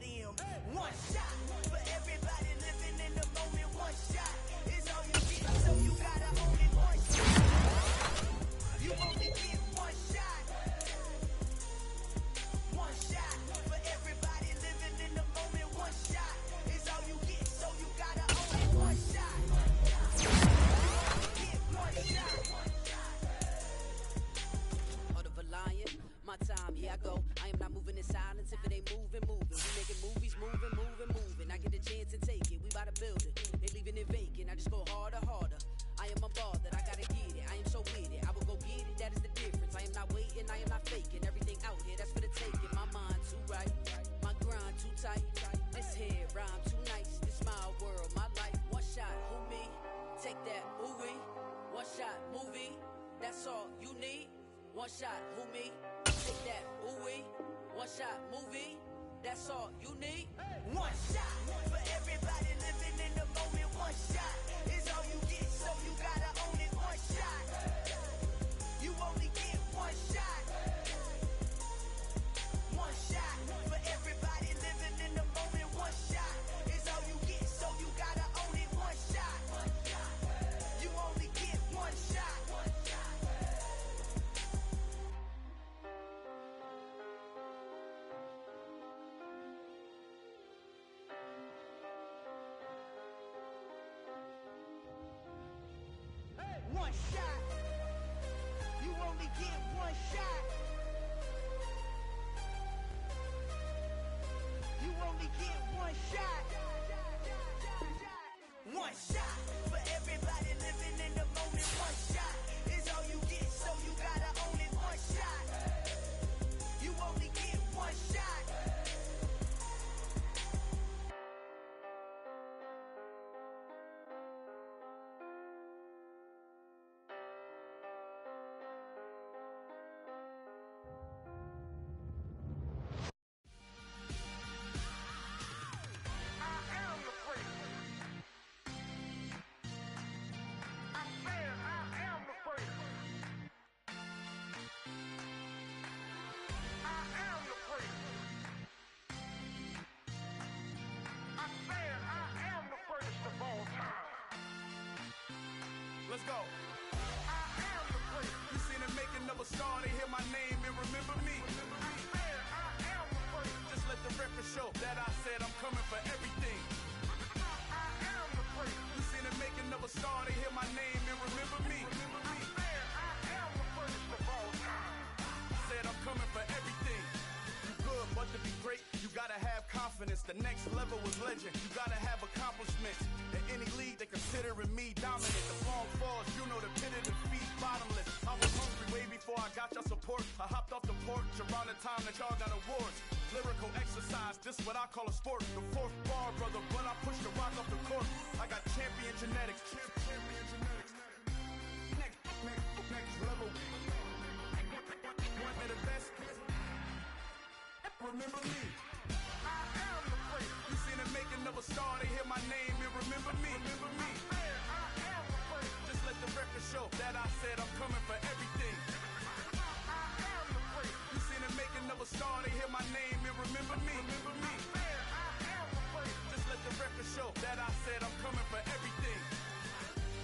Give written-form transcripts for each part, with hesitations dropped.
of them. One shot for everybody living in the moment. One shot is all you get, so you gotta own it. One shot. You only get one shot. One shot for everybody living in the moment. One shot is all you get, so you gotta own it. One shot. You only get one shot. Heart of a lion, my time, here I go. I am not moving in silence. If it ain't moving, moving. We making movies, moving, moving, moving. I get a chance to take it. We bout to build it. They leaving it vacant. I just go harder, harder. I am unbothered. I gotta get it. I am so with it. I will go get it. That is the difference. I am not waiting. I am not faking. Everything out here, that's for the taking. My mind too right. My grind too tight. This head rhyme too nice. This my world, my life. One shot, who me? Take that, who we? One shot, movie. That's all you need. One shot, who me? Take that, who we? One shot, movie. That's all you need. One shot for everybody living in the moment. One shot is all you get, so you gotta own it. One shot. You only get one shot. One shot for everybody living in the moment. One shot is all you get, so you gotta own it. One shot. You only get one shot. One shot. You only get one shot. You only get one shot. One shot for everybody living in the moment. One shot is all you get, so you gotta own it. One shot. You only get one shot. Let's go. I am the prince. You seen the making of a star, they hear my name and remember me. I am the prince. Just let the record show that I said I'm coming for everything. I am the prince. You seen the making of a star, they hear my name and remember me. I am the prince of all time. Said I'm coming for everything. You good, but to be great, you gotta have confidence. The next level was legend. You gotta have accomplishments. In any league, they considering me dominant. The long falls, you know the pit of defeat, bottomless. I was hungry way before I got your support. I hopped off the porch around the time that y'all got awards. Lyrical exercise, this what I call a sport. The fourth bar, brother, when I push the rock off the court. I got champion genetics. Champion genetics. Next level. One of the best. Remember me. I am the prince. You seen the making of a star, they hear my name and remember me. Remember me. I am the prince. Just let the record show that I said I'm coming for everything. I am the prince. You seen the making of a star, they hear my name and remember me. Remember me. I am the prince. Just let the record show that I said I'm coming for everything.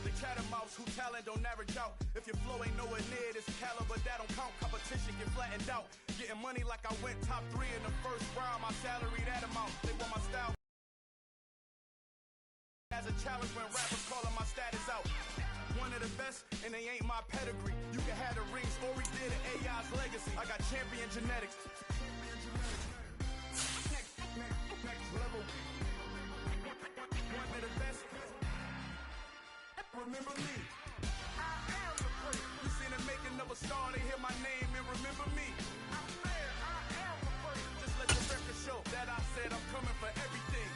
The cat and mouse who talent don't average out. If your flow ain't nowhere near this caliber, that don't count. Competition get flattened out. Getting money like I went top 3 in the first round. My salary that amount. They want my style as a challenge when rappers calling my status out. One of the best, and they ain't my pedigree. You can have the rings, or we did it, AI's legacy. I got champion genetics. Next level. One of the best. Remember me. I am the prince. You seen the making of a star, they hear my name and remember me. I am the prince. Just let the record show that I said I'm coming for everything.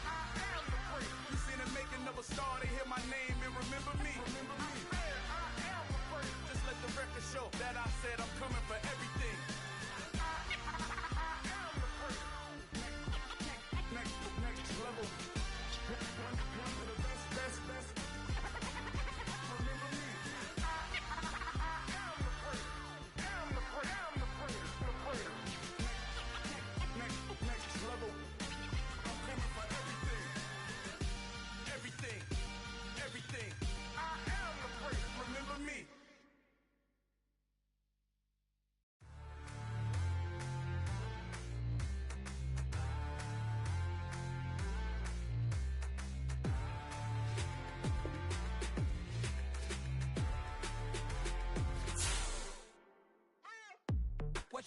I am the prince. You seen the making of a star, they hear my name and remember me. Remember me. I am the prince. Just let the record show that I said I'm coming for everything. I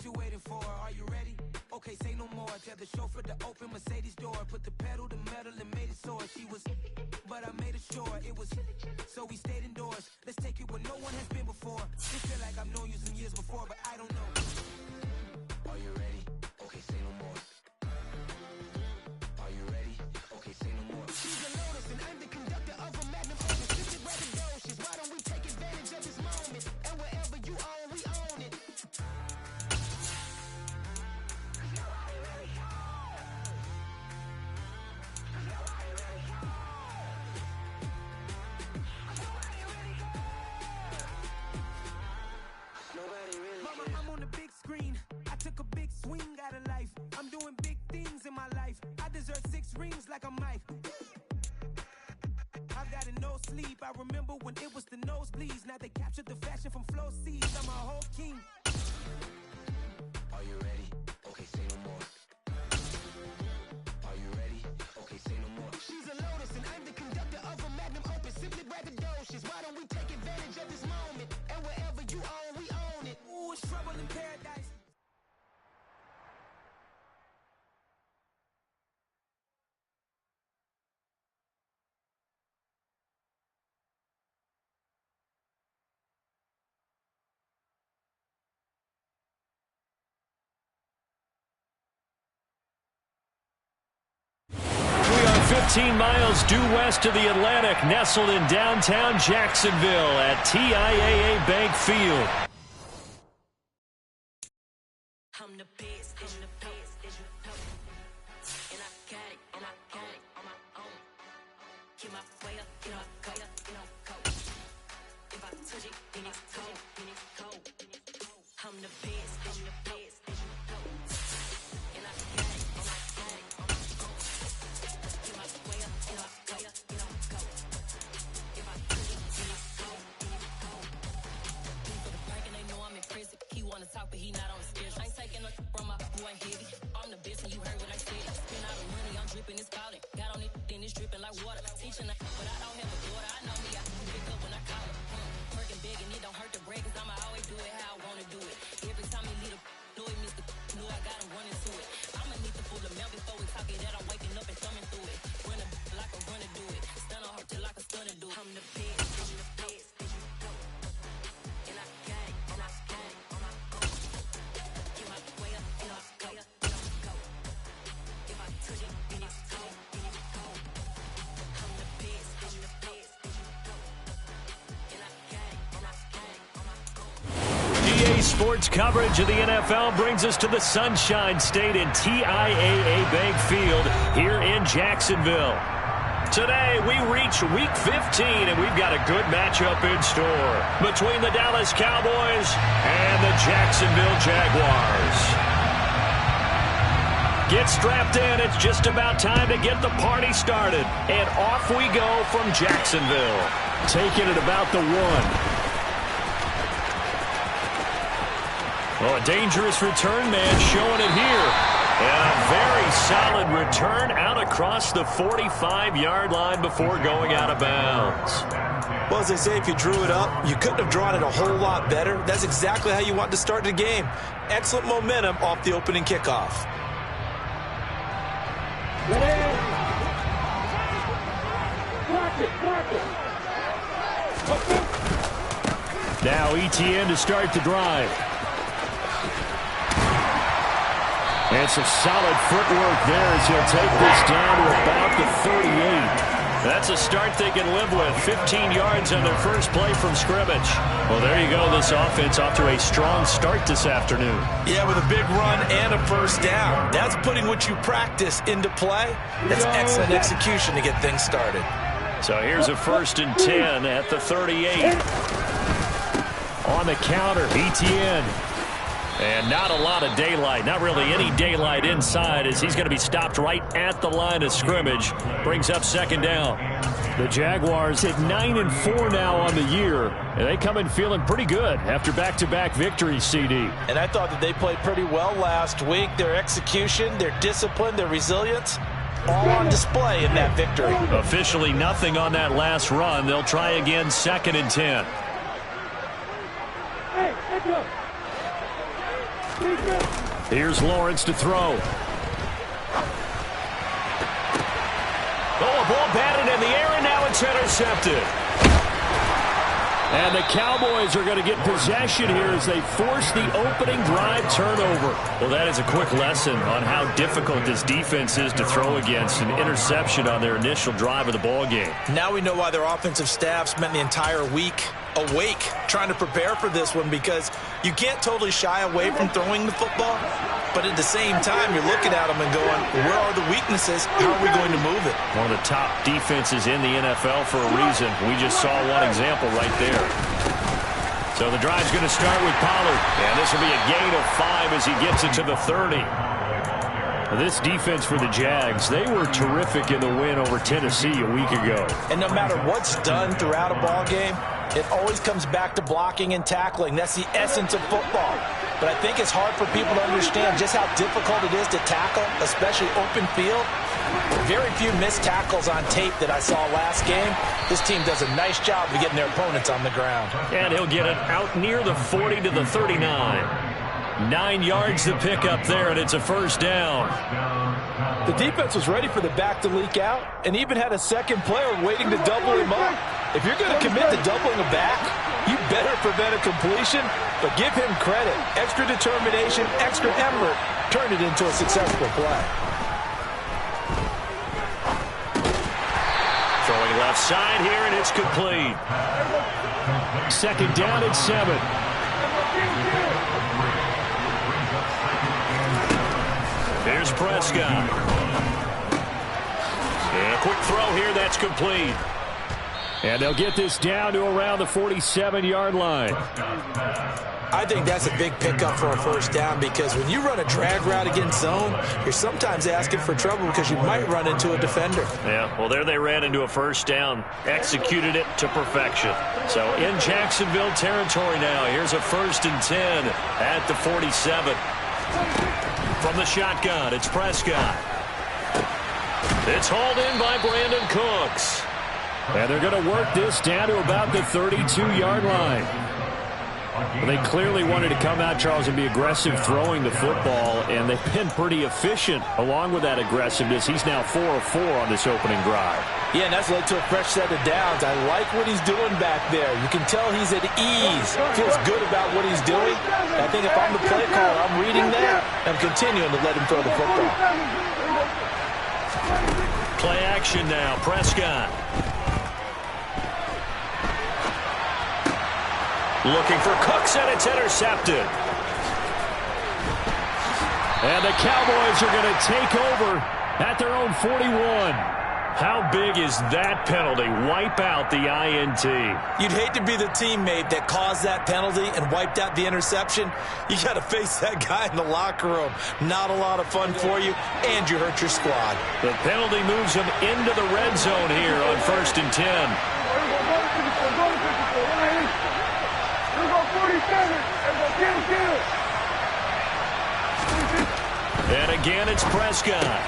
you waiting for? Are you ready? Okay, say no more. Tell the chauffeur to open Mercedes door. Put the pedal to metal and made it soar. She was, but I made it sure it was. So we stayed indoors. Let's take it where no one has been before. It feel like I've known you some years before, but I don't know. Are you ready? Okay, say no more. Are you ready? Okay, say no more. She's a lotus and I'm the conductor of a magnum opus. Simply braggadocious. Why don't we take advantage of this moment? And wherever you own, we own it. Mama, I'm on the big screen. I took a big swing out of life. I'm doing big things in my life. I deserve 6 rings like a Mike. I've got no sleep. I remember when it was the nosebleeds. Now they captured the fashion from flow seeds. I'm a whole king. Are you ready? Okay, say no more. Are you ready? Okay, say no more. She's a lotus and I'm the conductor of a magnum opus. Simply braggadocious. Why don't we take advantage of this moment? And wherever you own, we own it. Ooh, it's trouble in paradise. We are 15 miles due west of the Atlantic, nestled in downtown Jacksonville at TIAA Bank Field. I'm the best, and the best, and I got it, and I got it on my own. Get my way up, get my go, go. If I touch it, then it's cold, I'm the best, and the best, and I got it, and I got it on my own. Get my way up, get my go, go. If I touch it, then it's cold, For the prank and they know I'm in prison. He wanna talk, but he not on the schedule. I ain't taking no from my boy heavy. I'm the best, and you heard what I said. Spend all the money, I'm dripping, it's falling. Got on it, then it's dripping like water. Teaching, but I don't have a daughter. I know me, I can pick up when I call her. Working big, and it don't hurt to break, cause I'ma always do it how I wanna do it. Every time he lead a know it, Mr. Knew I got him running to it. I'ma need to pull the mail before we talk it that I'm waking up and thumbing through it. Run a like a runner do it. Stun on her till like a stunner do it. I'm the best, and the best, and I got it, and I got it on my own. Get my way up, and I go, go. If I touch it, then it's cold, I'm the best, and the best, and I got it, and I got it on my own. EA Sports coverage of the NFL brings us to the Sunshine State in TIAA Bank Field here in Jacksonville. Today, we reach Week 15, and we've got a good matchup in store between the Dallas Cowboys and the Jacksonville Jaguars. Get strapped in. It's just about time to get the party started. And off we go from Jacksonville. Taking it about the 1. Oh, a dangerous return man showing it here. And a very solid return out across the 45-yard line before going out of bounds. Well, as they say, if you drew it up, you couldn't have drawn it a whole lot better. That's exactly how you want to start the game. Excellent momentum off the opening kickoff. Now ETN to start the drive. And some solid footwork there as he'll take this down to about the 38. That's a start they can live with. 15 yards on their first play from scrimmage. Well, there you go. This offense off to a strong start this afternoon. Yeah, with a big run and a first down. That's putting what you practice into play. That's excellent execution to get things started. So here's a 1st and 10 at the 38. On the counter, ETN. And not a lot of daylight, not really any daylight inside as he's going to be stopped right at the line of scrimmage. Brings up 2nd down. The Jaguars hit 9-4 now on the year, and they come in feeling pretty good after back-to-back victories, CD. And I thought that they played pretty well last week. Their execution, their discipline, their resilience, all on display in that victory. Officially nothing on that last run. They'll try again 2nd and 10. Here's Lawrence to throw. Oh, a ball batted in the air, and now it's intercepted. And the Cowboys are going to get possession here as they force the opening drive turnover. Well, that is a quick lesson on how difficult this defense is to throw against. An interception on their initial drive of the ballgame. Now we know why their offensive staff spent the entire week awake trying to prepare for this one, because you can't totally shy away from throwing the football, but at the same time you're looking at them and going, where are the weaknesses? How are we going to move it? One of the top defenses in the NFL for a reason. We just saw one example right there. So the drive's going to start with Pollard, and this will be a gain of 5 as he gets it to the 30. This defense for the Jags, they were terrific in the win over Tennessee a week ago. And no matter what's done throughout a ball game, it always comes back to blocking and tackling. That's the essence of football. But I think it's hard for people to understand just how difficult it is to tackle, especially open field. Very few missed tackles on tape that I saw last game. This team does a nice job of getting their opponents on the ground. And he'll get it out near the 40 to the 39. 9 yards to pick up there, and it's a first down. The defense was ready for the back to leak out and even had a second player waiting to double him up. If you're going to commit to doubling a back, you better prevent a completion, but give him credit. Extra determination, extra effort, turn it into a successful play. Throwing left side here, and it's complete. Second down at 7. Here's Prescott. And a quick throw here, that's complete. And they'll get this down to around the 47-yard line. I think that's a big pickup for a first down, because when you run a drag route against zone, you're sometimes asking for trouble because you might run into a defender. Yeah, well, there they ran into a first down, executed it to perfection. So in Jacksonville territory now, here's a 1st and 10 at the 47. From the shotgun, it's Prescott. It's hauled in by Brandon Cooks. And they're going to work this down to about the 32-yard line. Well, they clearly wanted to come out, Charles, and be aggressive throwing the football, and they've been pretty efficient along with that aggressiveness. He's now 4 of 4 on this opening drive. Yeah, and that's led to a fresh set of downs. I like what he's doing back there. You can tell he's at ease, feels good about what he's doing. I think if I'm the play caller, I'm reading that and continuing to let him throw the football. Play action now, Prescott. Looking for Cooks, and it's intercepted. And the Cowboys are going to take over at their own 41. How big is that penalty? Wipe out the INT. You'd hate to be the teammate that caused that penalty and wiped out the interception. You got to face that guy in the locker room. Not a lot of fun for you, and you hurt your squad. The penalty moves them into the red zone here on 1st and 10. And again, it's Prescott.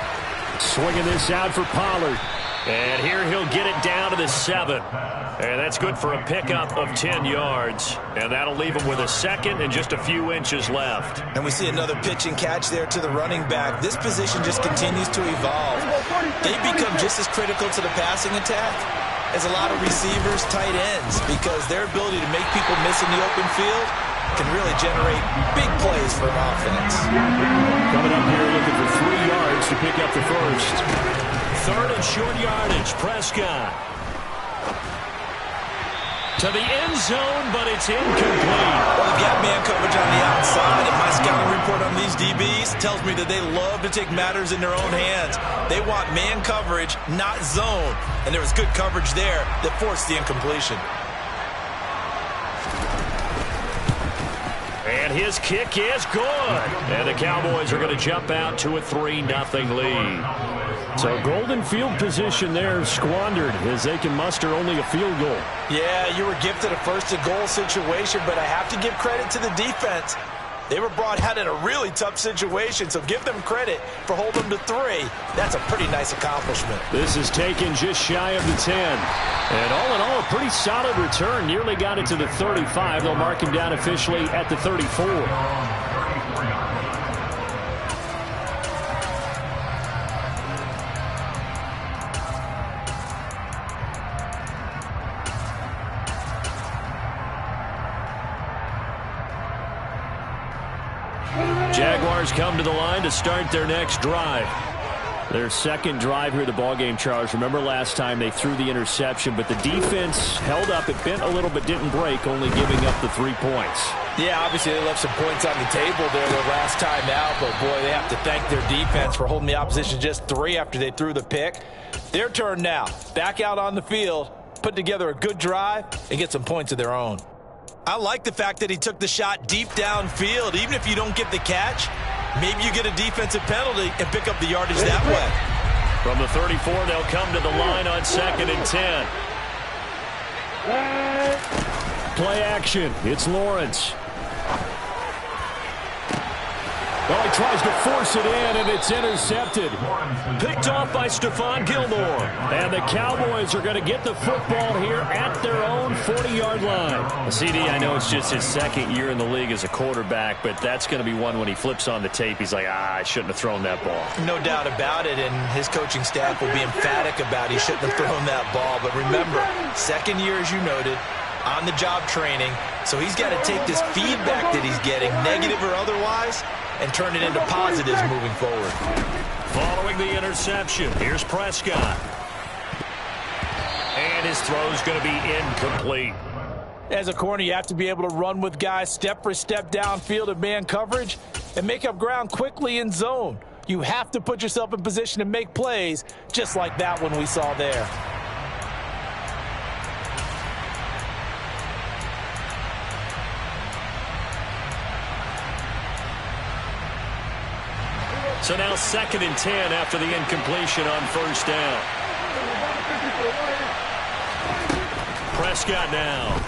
Swinging this out for Pollard. And here he'll get it down to the 7. And that's good for a pickup of 10 yards. And that'll leave him with a second and just a few inches left. And we see another pitch and catch there to the running back. This position just continues to evolve. They become just as critical to the passing attack as a lot of receivers, tight ends, because their ability to make people miss in the open field can really generate big plays for an offense. Coming up here looking for 3 yards to pick up the first. 3rd and short yardage, Prescott. To the end zone, but it's incomplete. Well, they've got man coverage on the outside, and my scouting report on these DBs tells me that they love to take matters in their own hands. They want man coverage, not zone. And there was good coverage there that forced the incompletion. And his kick is good. And the Cowboys are going to jump out to a 3-0 lead. So golden field position there squandered as they can muster only a field goal. Yeah, you were gifted a first-to-goal situation, but I have to give credit to the defense. They were brought out in a really tough situation, so give them credit for holding them to 3. That's a pretty nice accomplishment. This is taken just shy of the 10. And all in all, a pretty solid return. Nearly got it to the 35. They'll mark him down officially at the 34. Jaguars come to the line to start their next drive. Their second drive here of the ballgame, Charles. Remember last time they threw the interception, but the defense held up. It bent a little but didn't break, only giving up the 3 points. Yeah, obviously they left some points on the table there their last time out, but boy, they have to thank their defense for holding the opposition just 3 after they threw the pick. Their turn now. Back out on the field, put together a good drive, and get some points of their own. I like the fact that he took the shot deep downfield. Even if you don't get the catch, maybe you get a defensive penalty and pick up the yardage that way. From the 34, they'll come to the line on 2nd and 10. Play action. It's Lawrence. Oh, he tries to force it in, and it's intercepted. Picked off by Stephon Gilmore. And the Cowboys are going to get the football here at their own 40-yard line. CD, I know it's just his second year in the league as a quarterback, but that's going to be one when he flips on the tape. He's like, I shouldn't have thrown that ball. No doubt about it, and his coaching staff will be emphatic about he shouldn't have thrown that ball. But remember, second year, as you noted, on-the-job training, so he's got to take this feedback that he's getting, negative or otherwise, and turn it into positives moving forward. Following the interception, here's Prescott. And his throw's going to be incomplete. As a corner, you have to be able to run with guys step for step downfield in man coverage and make up ground quickly in zone. You have to put yourself in position to make plays, just like that one we saw there. So now 2nd and 10 after the incompletion on 1st down. Prescott now.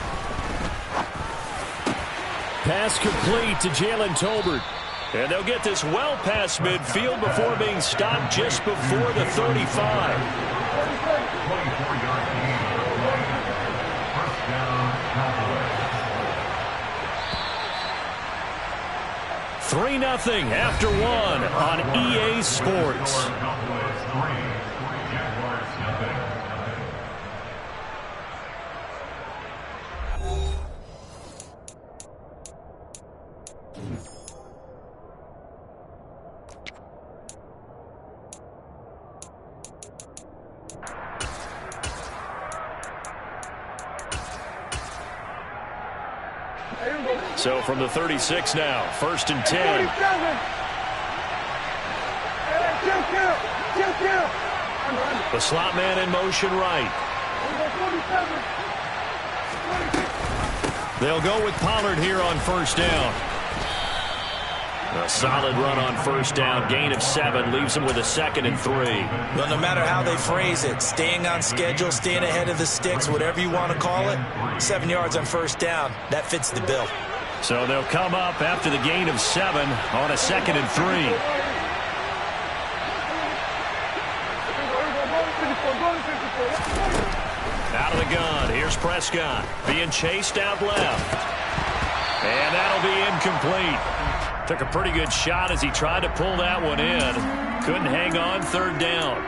Pass complete to Jalen Tolbert. And they'll get this well past midfield before being stopped just before the 35. 3-0 after 1 on EA Sports. So from the 36 now, 1st and 10. The slot man in motion right. They'll go with Pollard here on 1st down. A solid run on 1st down. Gain of 7 leaves them with a 2nd and 3. Well, no matter how they phrase it, staying on schedule, staying ahead of the sticks, whatever you want to call it, 7 yards on 1st down, that fits the bill. So they'll come up after the gain of 7 on a 2nd and 3. Out of the gun, here's Prescott. Being chased out left. And that'll be incomplete. Took a pretty good shot as he tried to pull that one in. Couldn't hang on 3rd down.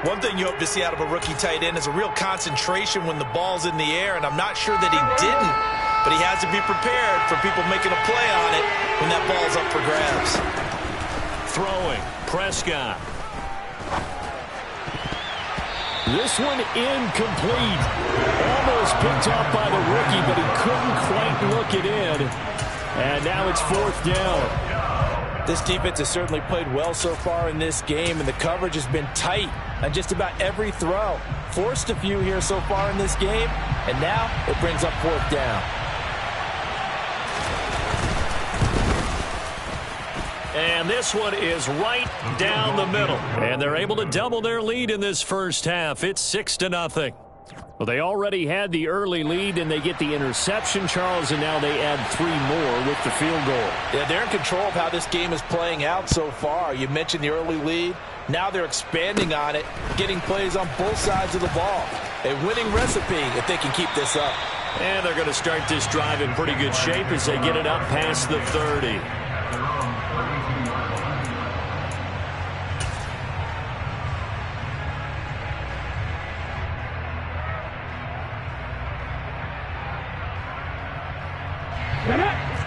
One thing you hope to see out of a rookie tight end is a real concentration when the ball's in the air, and I'm not sure that he didn't. But he has to be prepared for people making a play on it when that ball's up for grabs. Throwing, Prescott. This one incomplete. Almost picked off by the rookie, but he couldn't quite look it in. And now it's 4th down. This defense has certainly played well so far in this game, and the coverage has been tight on just about every throw. Forced a few here so far in this game, and now it brings up 4th down. And this one is right down the middle. And they're able to double their lead in this first half. It's 6-0. Well, they already had the early lead, and they get the interception, Charles, and now they add 3 more with the field goal. Yeah, they're in control of how this game is playing out so far. You mentioned the early lead. Now they're expanding on it, getting plays on both sides of the ball. A winning recipe if they can keep this up. And they're going to start this drive in pretty good shape as they get it up past the 30.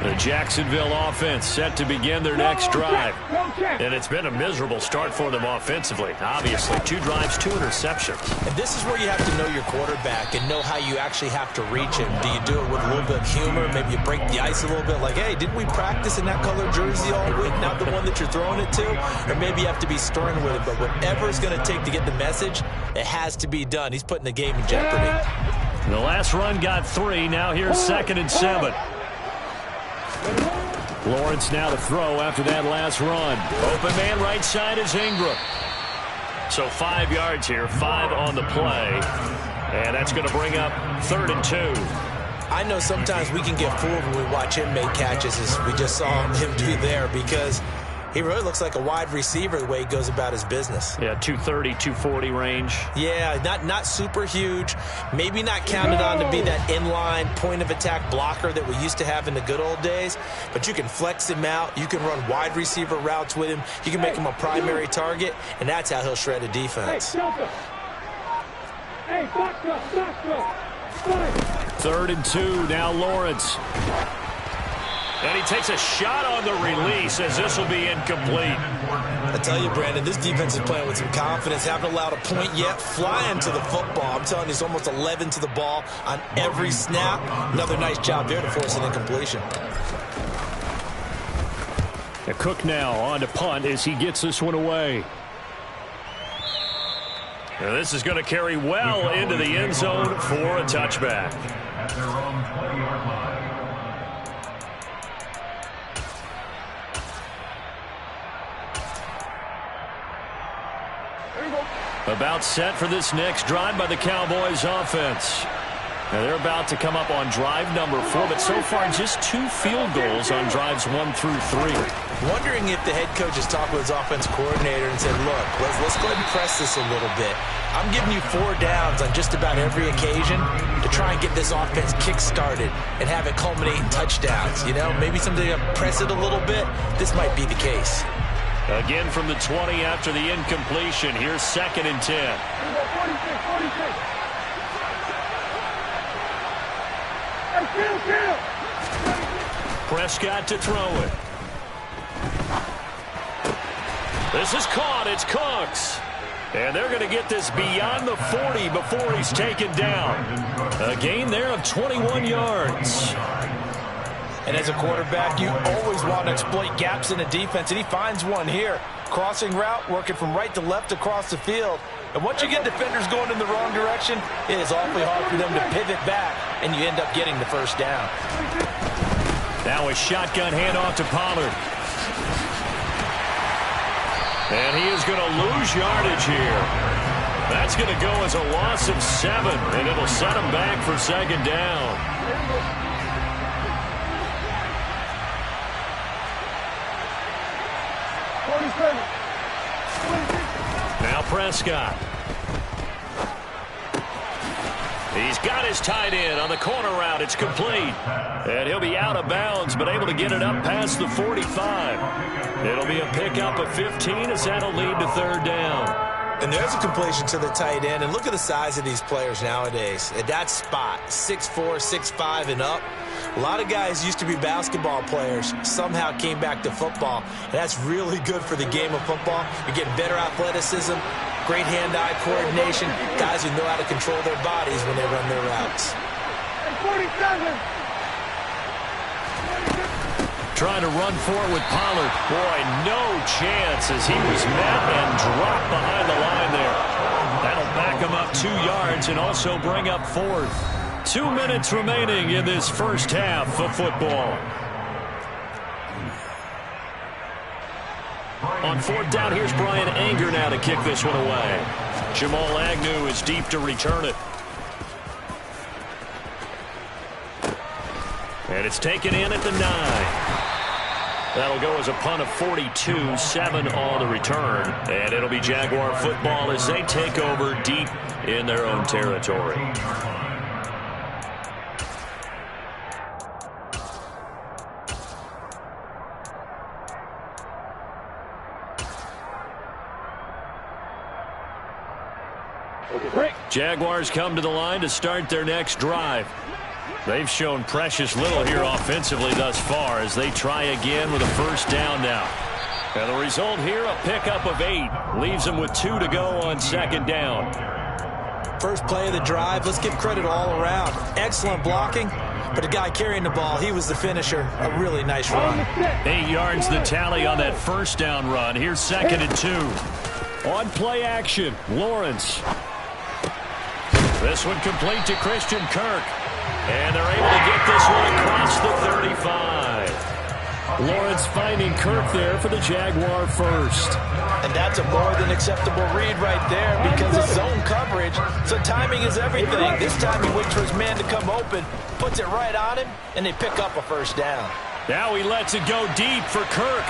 The Jacksonville offense set to begin their next drive. And it's been a miserable start for them offensively. Obviously, 2 drives, 2 interceptions. And this is where you have to know your quarterback and know how you actually have to reach him. Do you do it with a little bit of humor? Maybe you break the ice a little bit like, hey, didn't we practice in that color jersey all week, not the one that you're throwing it to? Or maybe you have to be stern with it. But whatever it's going to take to get the message, it has to be done. He's putting the game in jeopardy. The last run got 3. Now here's 2nd and 7. Lawrence now to throw after that last run. Open man right side is Ingram. So 5 yards here, 5 on the play. And that's going to bring up 3rd and 2. I know sometimes we can get fooled when we watch him make catches, as we just saw him do there, because he really looks like a wide receiver the way he goes about his business. Yeah, 230, 240 range. Yeah, not super huge. Maybe not counted on to be that inline point-of-attack blocker that we used to have in the good old days. But you can flex him out. You can run wide receiver routes with him. You can make him a primary target, and that's how he'll shred a defense. Hey, box up. 3rd and 2, now Lawrence. And he takes a shot on the release as this will be incomplete. I tell you, Brandon, this defense is playing with some confidence. Haven't allowed a point yet. Flying to the football. I'm telling you, he's almost 11 to the ball on every snap. Another nice job there to force an incompletion. Cook now on to punt as he gets this one away. And this is going to carry well into the end zone for a touchback. At their own 20-yard line. About set for this next drive by the Cowboys offense. Now they're about to come up on drive number 4, but so far just 2 field goals on drives 1 through 3. Wondering if the head coach has talked with his offense coordinator and said, look, let's go ahead and press this a little bit. I'm giving you 4 downs on just about every occasion to try and get this offense kick-started and have it culminate in touchdowns. You know, maybe something to press it a little bit. This might be the case. Again from the 20 after the incompletion. Here's 2nd and 10. 46. Prescott to throw it. This is caught. It's Cooks. And they're going to get this beyond the 40 before he's taken down. A gain there of 21 yards. And as a quarterback, you always want to exploit gaps in the defense, and he finds one here. Crossing route, working from right to left across the field. And once you get defenders going in the wrong direction, it is awfully hard for them to pivot back, and you end up getting the first down. Now a shotgun handoff to Pollard. And he is going to lose yardage here. That's going to go as a loss of 7, and it'll set him back for 2nd down. Now Prescott. He's got his tight end on the corner route. It's complete. And he'll be out of bounds, but able to get it up past the 45. It'll be a pickup of 15 as that'll lead to 3rd down. And there's a completion to the tight end. And look at the size of these players nowadays. At that spot, 6'4", 6'5", and up. A lot of guys used to be basketball players, somehow came back to football. And that's really good for the game of football. You're getting better athleticism, great hand-eye coordination, guys who know how to control their bodies when they run their routes. 47. Trying to run for it with Pollard. Boy, no chance as he was met and dropped behind the line there. That'll back him up 2 yards and also bring up 4th. 2 minutes remaining in this first half of football. On 4th down, here's Brian Anger now to kick this one away. Jamal Agnew is deep to return it. And it's taken in at the 9. That'll go as a punt of 42, 7 on the return. And it'll be Jaguar football as they take over deep in their own territory. Jaguars come to the line to start their next drive. They've shown precious little here offensively thus far as they try again with a first down now. And the result here, a pickup of 8. Leaves them with 2 to go on second down. First play of the drive, let's give credit all around. Excellent blocking, but the guy carrying the ball, he was the finisher. A really nice run. 8 yards the tally on that first down run. Here's 2nd and 2. On play action, Lawrence. This one complete to Christian Kirk. And they're able to get this one across the 35. Lawrence finding Kirk there for the Jaguar first. And that's a more than acceptable read right there because it's zone coverage, so timing is everything. This time he waits for his man to come open, puts it right on him, and they pick up a first down. Now he lets it go deep for Kirk.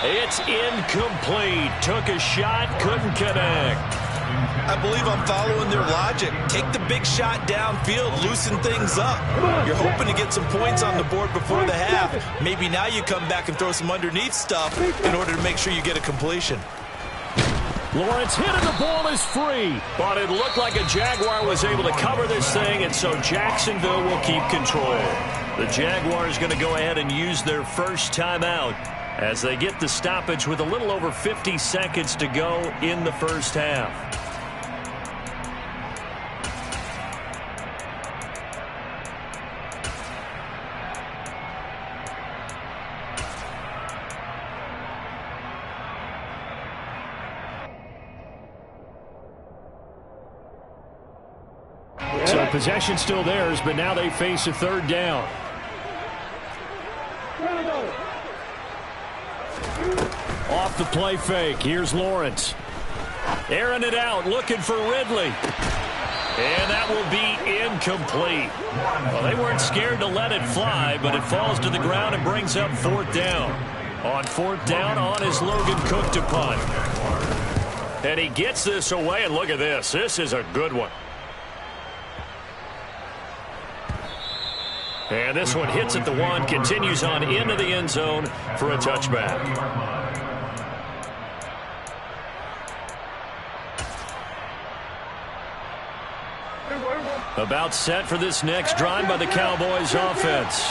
It's incomplete. Took a shot, couldn't connect. I believe I'm following their logic. Take the big shot downfield, loosen things up. You're hoping to get some points on the board before the half. Maybe now you come back and throw some underneath stuff in order to make sure you get a completion. Lawrence hit and the ball is free. But it looked like a Jaguar was able to cover this thing, and so Jacksonville will keep control. The Jaguars going to go ahead and use their first timeout as they get the stoppage with a little over 50 seconds to go in the first half. So possession still theirs, but now they face a third down. Off the play fake. Here's Lawrence. Airing it out, looking for Ridley. And that will be incomplete. Well, they weren't scared to let it fly, but it falls to the ground and brings up 4th down. On 4th down, on is Logan Cook to punt. And he gets this away, and look at this. This is a good one. And this one hits at the 1, continues on into the end zone for a touchback. About set for this next drive by the Cowboys offense.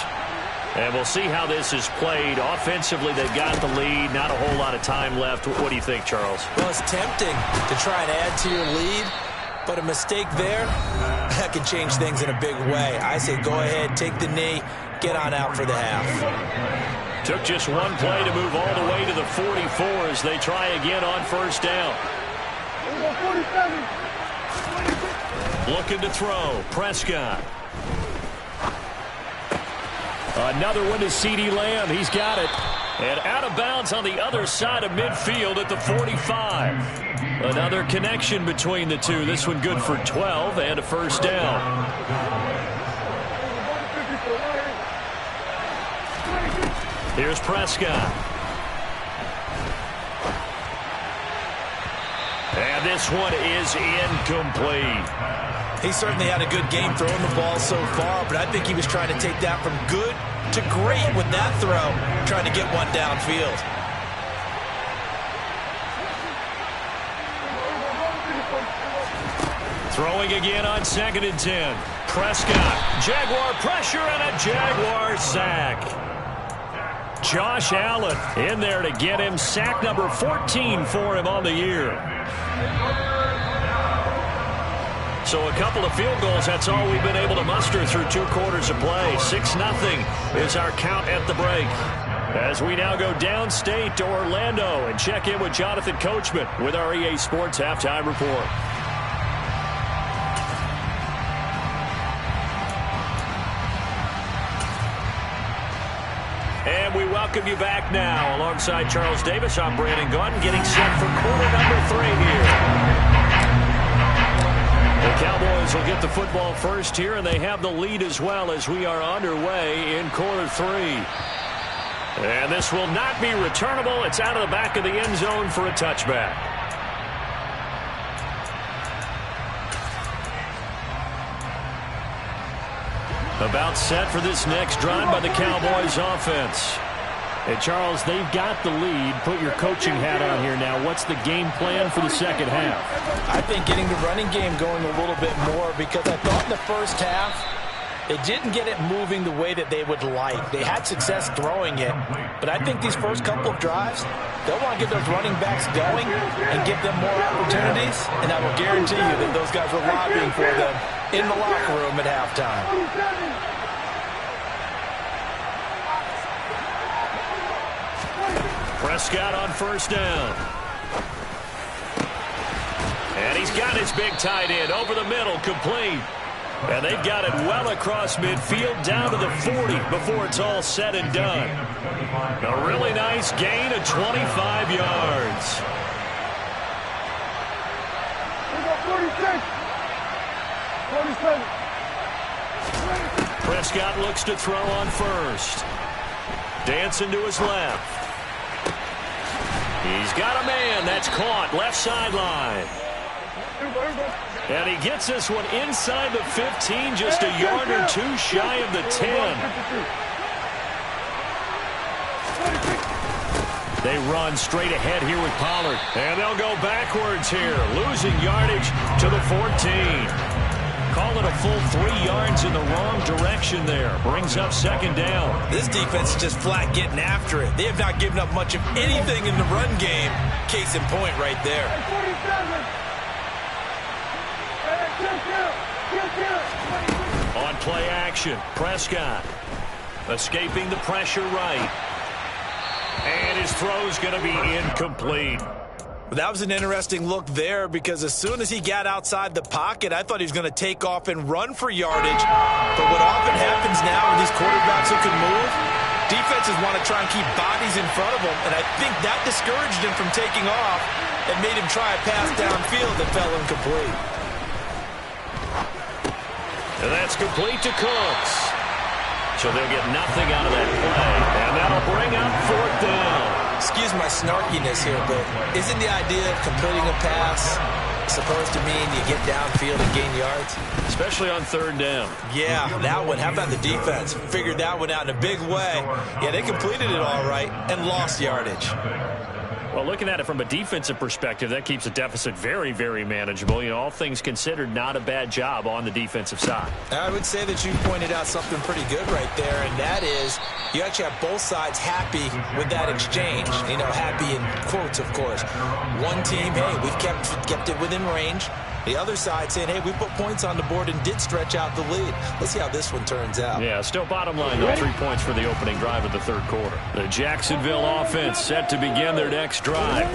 And we'll see how this is played. Offensively, they've got the lead. Not a whole lot of time left. What do you think, Charles? Well, it's tempting to try and add to your lead, but a mistake there, that can change things in a big way. I say go ahead, take the knee, get on out for the half. Took just one play to move all the way to the 44 as they try again on first down. Looking to throw. Prescott. Another one to CeeDee Lamb. He's got it. And out of bounds on the other side of midfield at the 45. Another connection between the two. This one good for 12 and a first down. Here's Prescott. And this one is incomplete. He certainly had a good game throwing the ball so far, but I think he was trying to take that from good to great with that throw, trying to get one downfield. Throwing again on 2nd and 10. Prescott, Jaguar pressure and a Jaguar sack. Josh Allen in there to get him sack number 14 for him on the year. So a couple of field goals, that's all we've been able to muster through 2 quarters of play. 6-0 is our count at the break. As we now go downstate to Orlando and check in with Jonathan Coachman with our EA Sports Halftime Report. And we welcome you back now. Alongside Charles Davis, I'm Brandon Gaunt, getting set for quarter number 3 here. The Cowboys will get the football first here, and they have the lead as well as we are underway in quarter 3. And this will not be returnable. It's out of the back of the end zone for a touchback. About set for this next drive by the Cowboys offense. And Charles, they've got the lead. Put your coaching hat on here now. What's the game plan for the second half? I think getting the running game going a little bit more, because I thought in the first half They didn't get it moving the way that they would like. They had success throwing it, but I think these first couple of drives, they'll want to get those running backs going and give them more opportunities, and I will guarantee you that those guys were lobbying for them in the locker room at halftime. Prescott on first down. And he's got his big tight end over the middle, complete. And they've got it well across midfield down to the 40 before it's all said and done. A really nice gain of 25 yards. 46. 47. Prescott looks to throw on first. Dancing to his left. He's got a man. That's caught. Left sideline. And he gets this one inside the 15, just a yard or two shy of the 10. They run straight ahead here with Pollard. And they'll go backwards here, losing yardage to the 14. Call it a full 3 yards in the wrong direction there. Brings up second down. This defense is just flat getting after it. They have not given up much of anything in the run game. Case in point right there. 47. On play action, Prescott escaping the pressure right. And his throw's going to be incomplete. That was an interesting look there because as soon as he got outside the pocket, I thought he was going to take off and run for yardage. But what often happens now with these quarterbacks who can move, defenses want to try and keep bodies in front of them, and I think that discouraged him from taking off and made him try a pass downfield that fell incomplete. And that's complete to Cooks. So they'll get nothing out of that play, and that'll bring up fourth down. Excuse my snarkiness here, but isn't the idea of completing a pass supposed to mean you get downfield and gain yards? Especially on third down. Yeah, that one. How about the defense? Figured that one out in a big way. Yeah, they completed it all right and lost yardage. Well, looking at it from a defensive perspective, that keeps the deficit very, very manageable. You know, all things considered, not a bad job on the defensive side. I would say that you pointed out something pretty good right there, and that is you actually have both sides happy with that exchange. You know, happy in quotes, of course. One team, hey, we've kept it within range. The other side saying, hey, we put points on the board and did stretch out the lead. Let's see how this one turns out. Yeah, still bottom line, though, 3 points for the opening drive of the third quarter. The Jacksonville offense set to begin their next drive.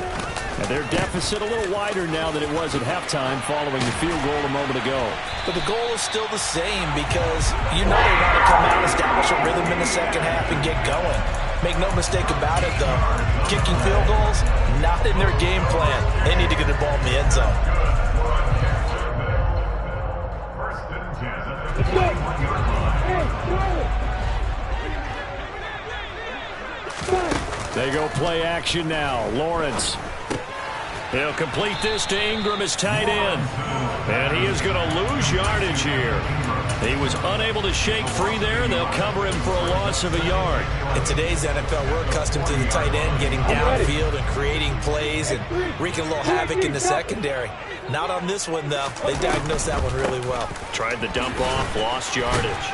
And their deficit a little wider now than it was at halftime following the field goal a moment ago. But the goal is still the same because you know they want to come out, establish a rhythm in the second half, and get going. Make no mistake about it, though. Kicking field goals, not in their game plan. They need to get the ball in the end zone. They go play action now. Lawrence. He'll complete this to Ingram as tight end. And he is going to lose yardage here. He was unable to shake free there, and they'll cover him for a loss of a yard. In today's NFL, we're accustomed to the tight end getting downfield and creating plays and wreaking a little havoc in the secondary. Not on this one, though. They diagnosed that one really well. Tried the dump off, lost yardage.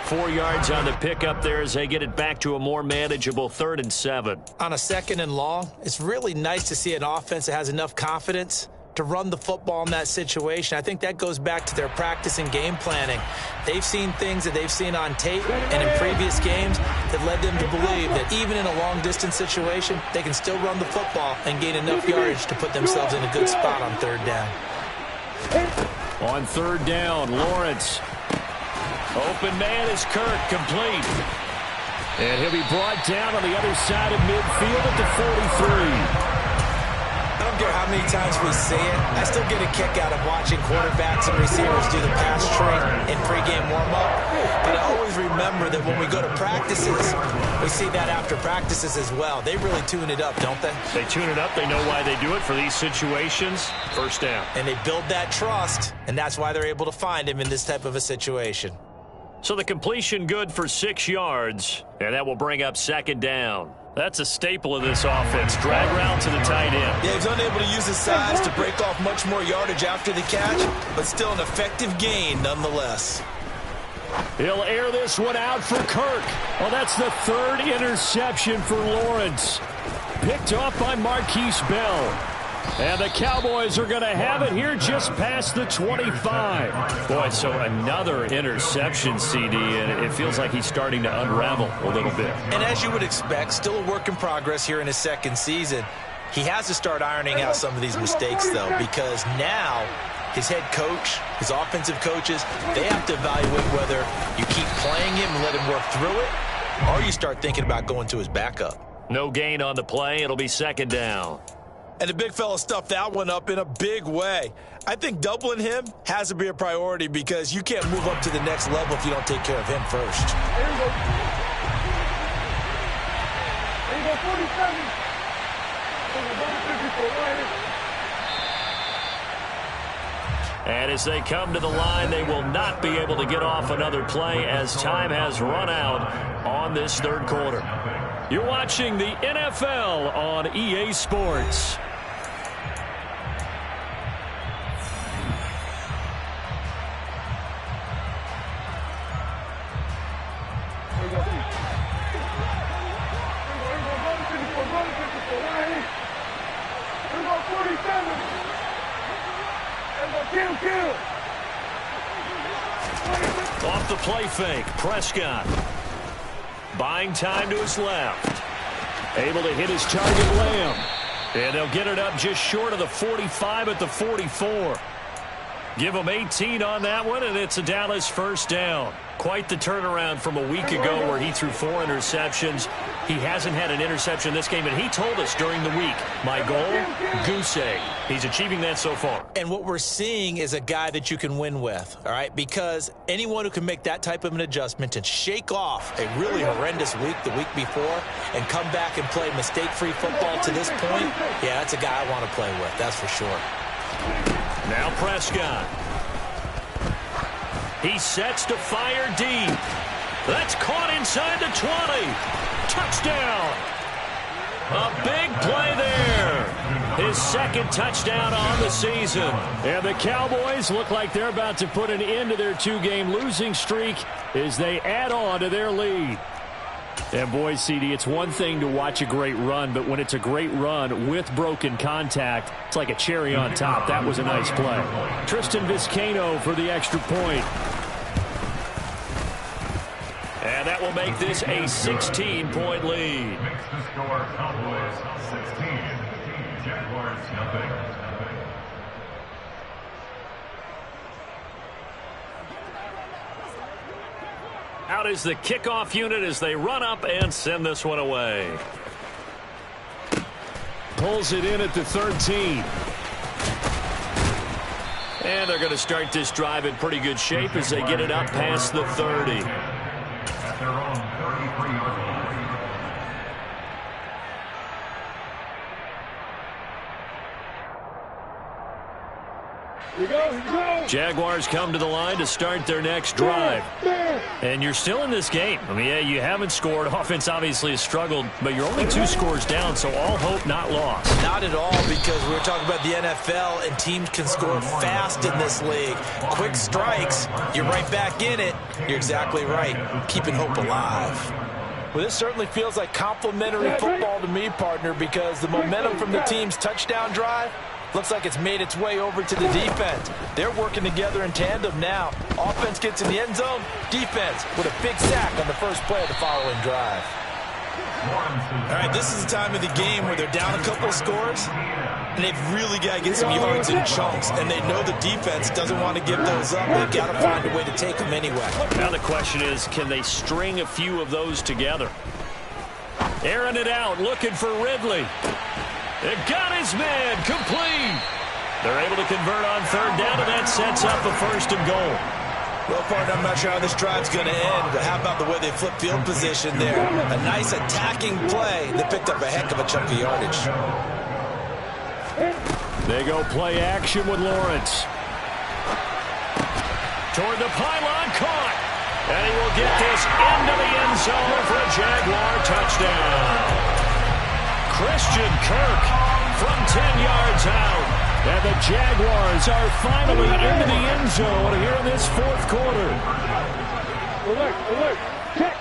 4 yards on the pickup there as they get it back to a more manageable 3rd and 7. On a 2nd and long, it's really nice to see an offense that has enough confidence to run the football in that situation. I think that goes back to their practice and game planning. They've seen things that they've seen on tape and in previous games that led them to believe that even in a long-distance situation, they can still run the football and gain enough yardage to put themselves in a good spot on 3rd down. On 3rd down, Lawrence. Open man is Kirk, complete. And he'll be brought down on the other side of midfield at the 43. I don't care how many times we see it. I still get a kick out of watching quarterbacks and receivers do the pass tree in pregame warm-up. But I always remember that when we go to practices, we see that after practices as well. They really tune it up, don't they? They tune it up. They know why they do it for these situations. 1st down. And they build that trust, and that's why they're able to find him in this type of a situation. So the completion good for 6 yards, and that will bring up 2nd down. That's a staple of this offense. Drag route to the tight end. Yeah, he's unable to use his size to break off much more yardage after the catch, but still an effective gain nonetheless. He'll air this one out for Kirk. Oh, that's the third interception for Lawrence. Picked off by Marquise Bell. And the Cowboys are going to have it here just past the 25. Boy, so another interception, CD, and it feels like he's starting to unravel a little bit. And as you would expect, still a work in progress here in his second season. He has to start ironing out some of these mistakes, though, because now his head coach, his offensive coaches, they have to evaluate whether you keep playing him and let him work through it, or you start thinking about going to his backup. No gain on the play. It'll be second down. And the big fella stuffed that one up in a big way. I think doubling him has to be a priority because you can't move up to the next level if you don't take care of him first. There you go. There you go, 47. And as they come to the line, they will not be able to get off another play as time has run out on this third quarter. You're watching the NFL on EA Sports. Off the play fake, Prescott. Buying time to his left. Able to hit his target, Lamb. And they'll get it up just short of the 45 at the 44. Give him 18 on that one, and it's a Dallas first down. Quite the turnaround from a week ago where he threw 4 interceptions. He hasn't had an interception this game, and he told us during the week, my goal, goose egg. He's achieving that so far. And what we're seeing is a guy that you can win with, all right? Because anyone who can make that type of an adjustment and shake off a really horrendous week the week before and come back and play mistake-free football to this point, yeah, that's a guy I want to play with, that's for sure. Now Prescott. He sets to fire deep. That's caught inside the 20. Touchdown. A big play there. His second touchdown on the season. And the Cowboys look like they're about to put an end to their 2-game losing streak as they add on to their lead. And boy, CD, it's one thing to watch a great run, but when it's a great run with broken contact, it's like a cherry on top. That was a nice play. Tristan Vizcaino for the extra point. And that will make this a 16-point lead. Makes the score Cowboys 16, Jaguars nothing. Out is the kickoff unit as they run up and send this one away. Pulls it in at the 13. And they're going to start this drive in pretty good shape as they get it up past the 30. At their own 33-yard line. Jaguars come to the line to start their next drive. And you're still in this game. I mean, yeah, you haven't scored. Offense obviously has struggled, but you're only 2 scores down, so all hope not lost. Not at all, because we were talking about the NFL, and teams can score fast in this league. Quick strikes, you're right back in it. You're exactly right. Keeping hope alive. Well, this certainly feels like complimentary football to me, partner, because the momentum from the team's touchdown drive looks like it's made its way over to the defense. They're working together in tandem now. Offense gets in the end zone. Defense with a big sack on the first play of the following drive. All right, this is the time of the game where they're down a couple of scores, and they've really got to get some yards in chunks, and they know the defense doesn't want to give those up. They've got to find a way to take them anyway. Now the question is, can they string a few of those together? Airing it out, looking for Ridley. It got his man complete. They're able to convert on third down, and that sets up a 1st and goal. Well, partner, I'm not sure how this drive's going to end, but how about the way they flip field position there? A nice attacking play that picked up a heck of a chunk of yardage. They go play action with Lawrence. Toward the pylon, caught. And he will get this into the end zone for a Jaguar touchdown. Christian Kirk from 10 yards out. And the Jaguars are finally into the end zone here in this 4th quarter. Alert. Check.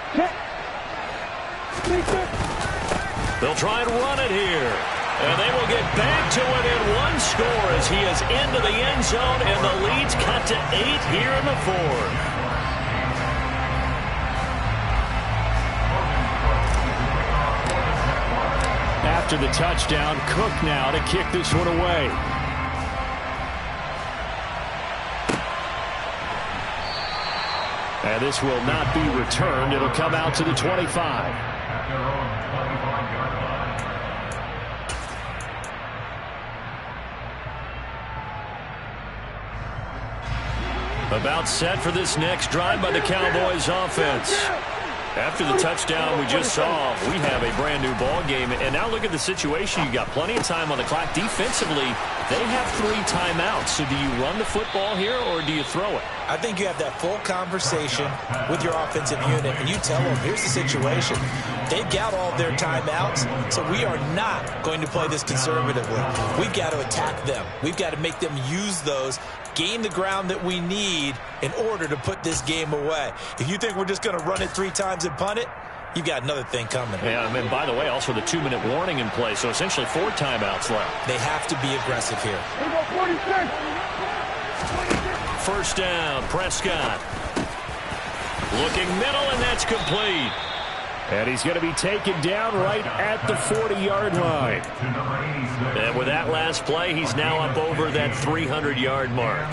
They'll try and run it here. And they will get back to within one score as he is into the end zone, and the lead's cut to 8 here in the fourth. After the touchdown, Cook now to kick this one away. And this will not be returned. It'll come out to the 25. About set for this next drive by the Cowboys offense. After the touchdown we just saw, we have a brand new ball game. And now look at the situation. You got plenty of time on the clock. Defensively, they have 3 timeouts. So do you run the football here or do you throw it? I think you have that full conversation with your offensive unit, and you tell them, here's the situation. They've got all their timeouts, so we are not going to play this conservatively. We've got to attack them. We've got to make them use those, gain the ground that we need in order to put this game away. If you think we're just going to run it 3 times and punt it, you've got another thing coming. Yeah, and by the way, also the 2-minute warning in play, so essentially 4 timeouts left. They have to be aggressive here. First down, Prescott. Looking middle, and that's complete. And he's going to be taken down right at the 40-yard line. And with that last play, he's now up over that 300-yard mark.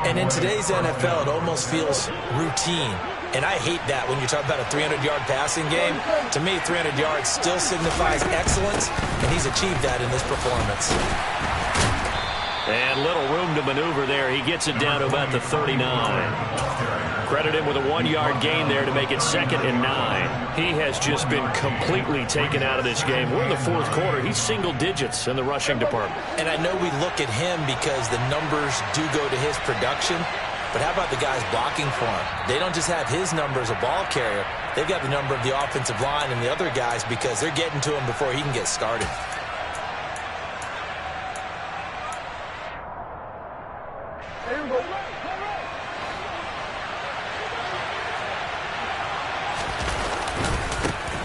And in today's NFL, it almost feels routine. And I hate that when you talk about a 300-yard passing game. To me, 300 yards still signifies excellence, and he's achieved that in this performance. And little room to maneuver there. He gets it down to about the 39. Credit him with a 1-yard gain there to make it 2nd and 9. He has just been completely taken out of this game. We're in the 4th quarter. He's single digits in the rushing department. And I know we look at him because the numbers do go to his production. But how about the guys blocking for him? They don't just have his number as a ball carrier. They've got the number of the offensive line and the other guys because they're getting to him before he can get started.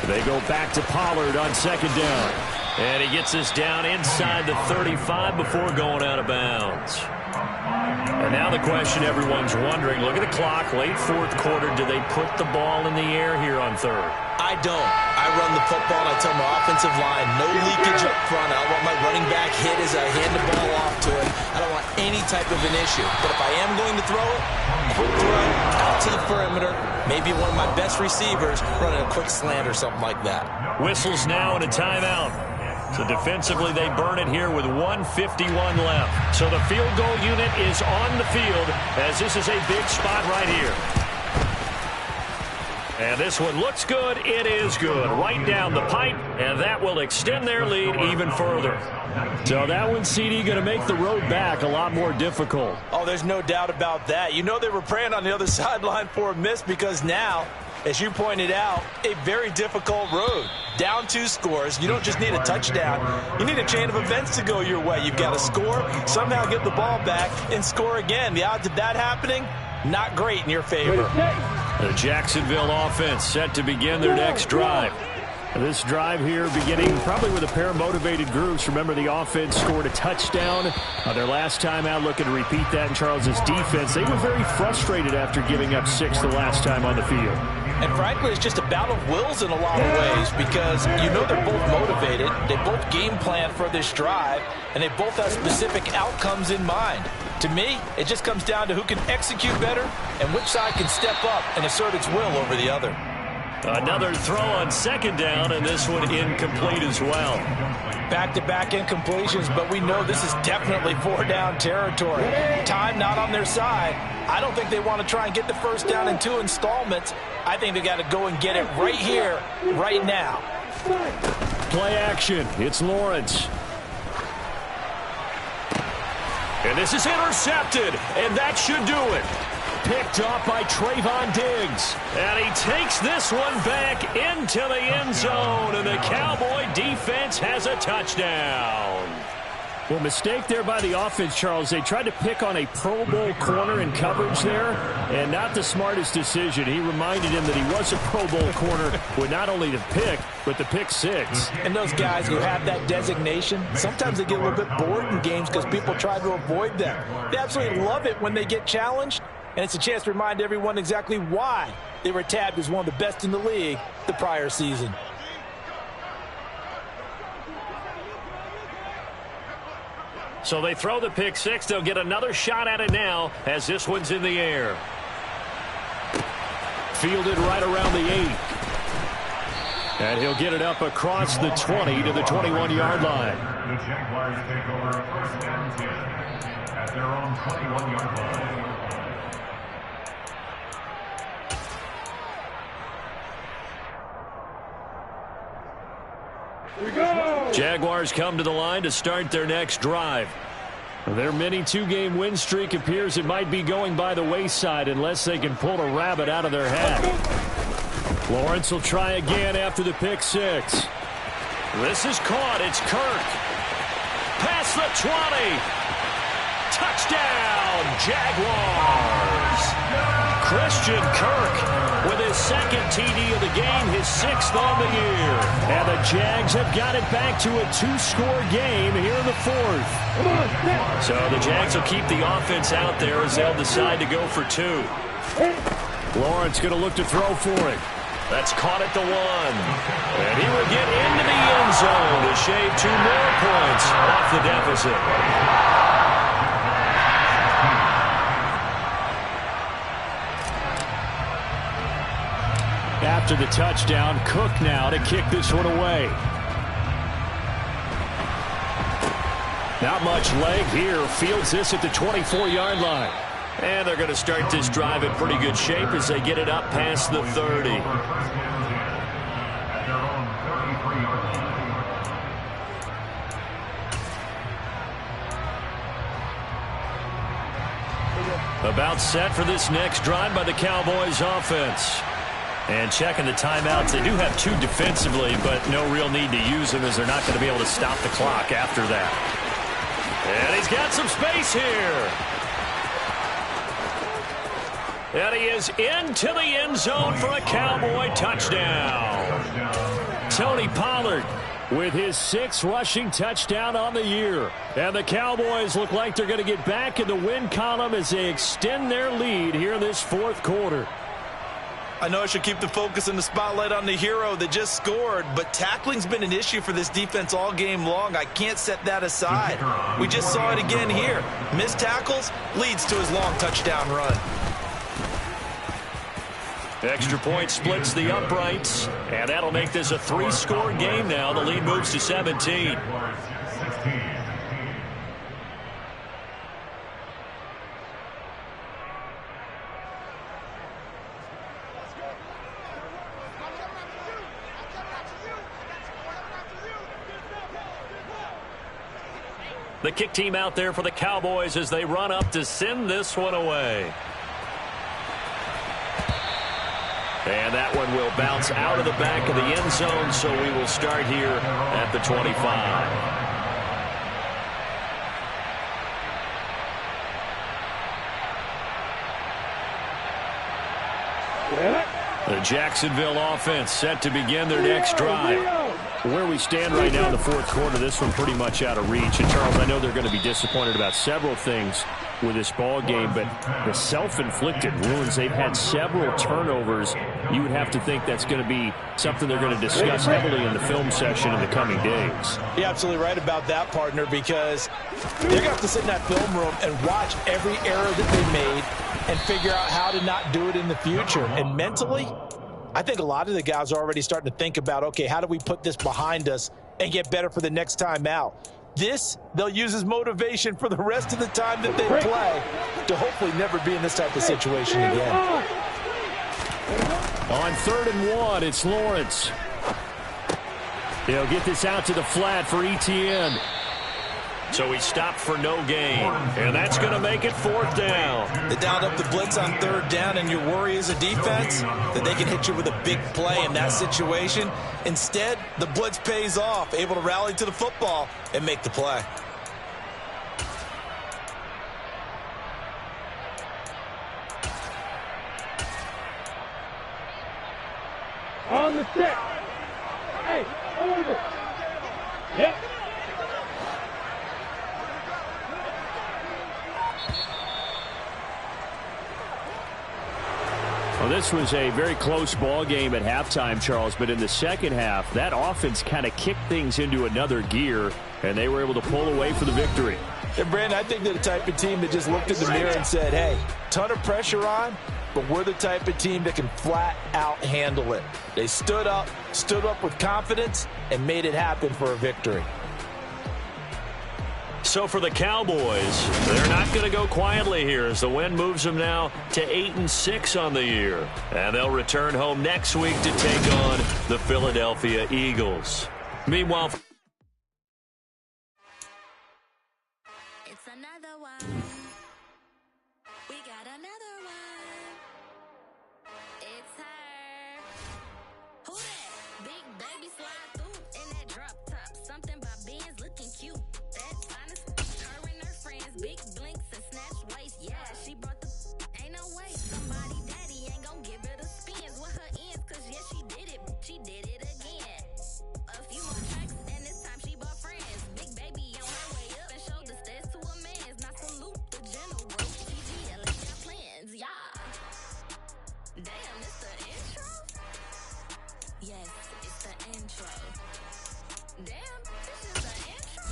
They go back to Pollard on 2nd down. And he gets this down inside the 35 before going out of bounds. And now the question everyone's wondering, look at the clock, late 4th quarter, do they put the ball in the air here on 3rd? I don't. I run the football, and I tell my offensive line, no leakage up front. I don't want my running back hit as I hand the ball off to him. I don't want any type of an issue. But if I am going to throw it, quick throw, out to the perimeter, maybe one of my best receivers running a quick slant or something like that. Whistles now and a timeout. So defensively, they burn it here with 1:51 left. So the field goal unit is on the field as this is a big spot right here. And this one looks good. It is good. Right down the pipe, and that will extend their lead even further. So that one, CD, going to make the road back a lot more difficult. Oh, there's no doubt about that. You know they were praying on the other sideline for a miss because now, as you pointed out, a very difficult road. Down 2 scores. You don't just need a touchdown. You need a chain of events to go your way. You've got to score, somehow get the ball back, and score again. The odds of that happening, not great in your favor. The Jacksonville offense set to begin their next drive. This drive here beginning probably with a pair of motivated groups. Remember, the offense scored a touchdown their last time out. Looking to repeat that in Charles's defense. They were very frustrated after giving up 6 the last time on the field. And frankly, it's just a battle of wills in a lot of ways because you know they're both motivated. They both game plan for this drive, and they both have specific outcomes in mind. To me, it just comes down to who can execute better and which side can step up and assert its will over the other. Another throw on 2nd down, and this one incomplete as well. Back-to-back incompletions, but we know this is definitely 4-down territory. Time not on their side. I don't think they want to try and get the first down in 2 installments. I think they got to go and get it right here, right now. Play action. It's Lawrence. And this is intercepted, and that should do it. Picked off by Trayvon Diggs. And he takes this one back into the end zone, and the Cowboy defense has a touchdown. Well, mistake there by the offense, Charles. They tried to pick on a Pro Bowl corner in coverage there, and not the smartest decision. He reminded him that he was a Pro Bowl corner with not only the pick, but the pick six. And those guys who have that designation, sometimes they get a little bit bored in games because people try to avoid them. They absolutely love it when they get challenged, and it's a chance to remind everyone exactly why they were tabbed as one of the best in the league the prior season. So they throw the pick six. They'll get another shot at it now as this one's in the air. Fielded right around the 8. And he'll get it up across the 20 to the 21-yard line. The Jaguars take over first and 10 at their own 21-yard line. Jaguars come to the line to start their next drive. Their mini two-game win streak appears it might be going by the wayside unless they can pull a rabbit out of their hat. Lawrence will try again after the pick six. This is caught. It's Kirk. Past the 20. Touchdown, Jaguars. Christian Kirk with his second TD of the game, his 6th on the year. And the Jags have got it back to a 2-score game here in the 4th. So the Jags will keep the offense out there as they'll decide to go for 2. Lawrence going to look to throw for it. That's caught at the 1. And he will get into the end zone to shave 2 more points off the deficit. After the touchdown, Cook now to kick this one away. Not much leg here. Fields this at the 24-yard line. And they're going to start this drive in pretty good shape as they get it up past the 30. About set for this next drive by the Cowboys offense. And checking the timeouts. They do have 2 defensively, but no real need to use them as they're not going to be able to stop the clock after that. And he's got some space here. And he is into the end zone for a Cowboy touchdown. Tony Pollard with his 6th rushing touchdown on the year. And the Cowboys look like they're going to get back in the win column as they extend their lead here in this 4th quarter. I know I should keep the focus and the spotlight on the hero that just scored, but tackling's been an issue for this defense all game long. I can't set that aside. We just saw it again here. Missed tackles leads to his long touchdown run. Extra point splits the uprights, and that'll make this a 3-score game now. The lead moves to 17. The kick team out there for the Cowboys as they run up to send this one away. And that one will bounce out of the back of the end zone, so we will start here at the 25. The Jacksonville offense set to begin their next drive. Where we stand right now in the 4th quarter, this one pretty much out of reach. And, Charles, I know they're going to be disappointed about several things with this ball game, but the self-inflicted wounds, they've had several turnovers. You would have to think that's going to be something they're going to discuss heavily in the film session in the coming days. You're absolutely right about that, partner, because they're going to have to sit in that film room and watch every error that they made and figure out how to not do it in the future. And mentally, I think a lot of the guys are already starting to think about, okay, how do we put this behind us and get better for the next time out? This, they'll use as motivation for the rest of the time that they play to hopefully never be in this type of situation again. On 3rd and 1, it's Lawrence. He'll get this out to the flat for Etienne. So he stopped for no gain, and that's going to make it 4th down. They dialed up the blitz on 3rd down, and your worry as a defense that they can hit you with a big play in that situation. Instead, the blitz pays off, able to rally to the football and make the play. On the set. Hey, over. Yep. Well, this was a very close ball game at halftime, Charles, but in the second half, that offense kind of kicked things into another gear, and they were able to pull away for the victory. And Brandon, I think they're the type of team that just looked in the mirror and said, hey, ton of pressure on, but we're the type of team that can flat out handle it. They stood up with confidence, and made it happen for a victory. So for the Cowboys, they're not going to go quietly here as the win moves them now to 8-6 on the year. And they'll return home next week to take on the Philadelphia Eagles. Meanwhile, it's another one. We got another one. It's her. Who that? Big baby slide through in that drop top. Something by Benz looking cute. That's honest. Her and her friends, big blinks and snatch waist. Yeah, she brought the. Ain't no way. Somebody daddy ain't gonna give her the spins with her ends. Cause yeah, she did it. She did it again. A few more tracks and this time she bought friends. Big baby on her way up and showed the stairs to a man's. Now salute the general. TGL ain't got plans. Yeah. Damn, it's the intro? Yes, it's the intro. Damn, this is the intro?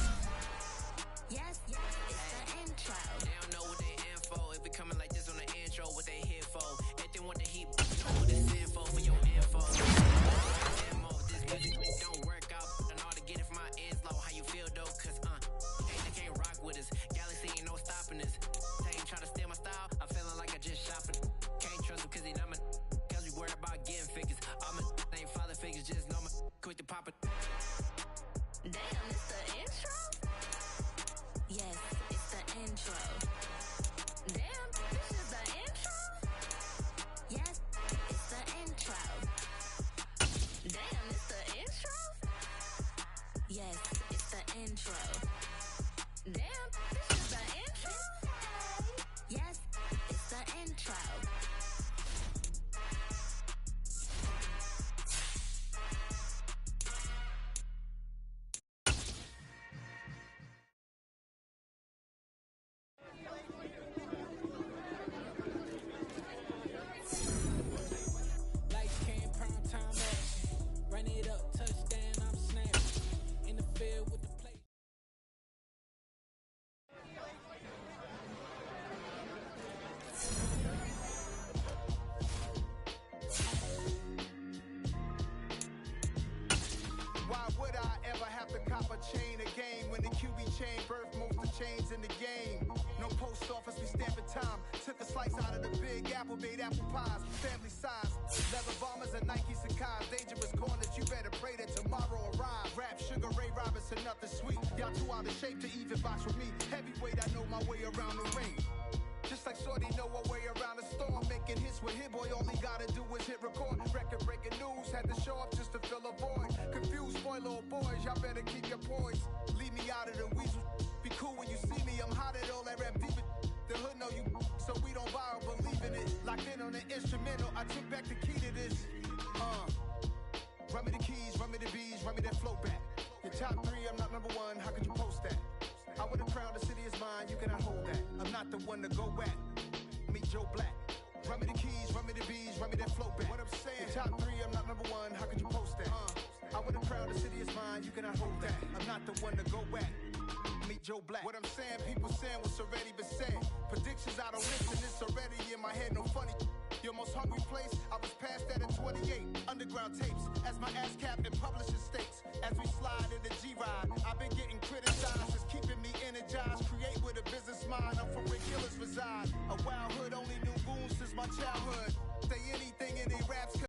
Yes, it's the intro. They don't know what they info. If we coming like this on the intro, what they here for? If they want the heat, know what it's info for your info. Demo, this music don't work out. And all to get it from my ends low. How you feel though? Cause hey, they can't rock with us. Galaxy ain't no stopping us. They ain't try to steal my style. I'm feeling like I just shot for them. Can't trust them cause they not my. Cause we worried about getting figures. All my ain't father figures, just know my quick to pop it. Damn, it's the intro? Yes, it's the intro. Damn, this is the intro? Yes, it's the intro. Damn, it's the intro? Yes, it's the intro. Damn, this is the intro? Yes, it's the intro. Lights came, prime time action. Run it up, touchdown, I'm snapping. In the field with the play. Why would I ever have to cop a chain again when the QB chain birthed most of the chains in the game? No post office, we stamping time. Took a slice out of the big apple, made apple pies, family size. Leather bombers and Nike Sacai's. Dangerous corners, you better pray that tomorrow arrives. Rap, Sugar Ray Robinson, nothing sweet. Y'all too out of shape to even box with me. Heavyweight, I know my way around the ring. Just like Shorty know her way around the storm. Making hits with Hit Boy, all he gotta do is hit record. Record breaking news, had to show up just to fill a void. Confused boy, little boys, y'all better keep your poise. Leave me out of the weasel. Be cool when you see me, I'm hot at all that rap deep. The hood know you, so we don't borrow, believe in it. Locked in on the instrumental, I took back the key to this. Run me the keys, run me the bees, run me that flow back. Your top three, I'm not number one, how could you post that? I would have crowned the city is mine, you cannot hold that. I'm not the one to go at. Meet Joe Black. Run me the keys, run me the bees, run me that flow back. What I'm saying, your top three, I'm not number one, how could you post that? I would have crowned the city is mine, you cannot hold that. I'm not the one to go at. Meet Joe Black. What I'm saying, people saying what's already been said. Predictions I don't listen, it's already in my head, no funny. Your most hungry place, I was past that at 28. Underground tapes, as my ass cap in publishing states. As we slide in the G-Ride, I've been getting criticized. It's keeping me energized. Create with a business mind, I'm from where killers reside. A wild hood, only knew goons since my childhood. Say anything in they raps.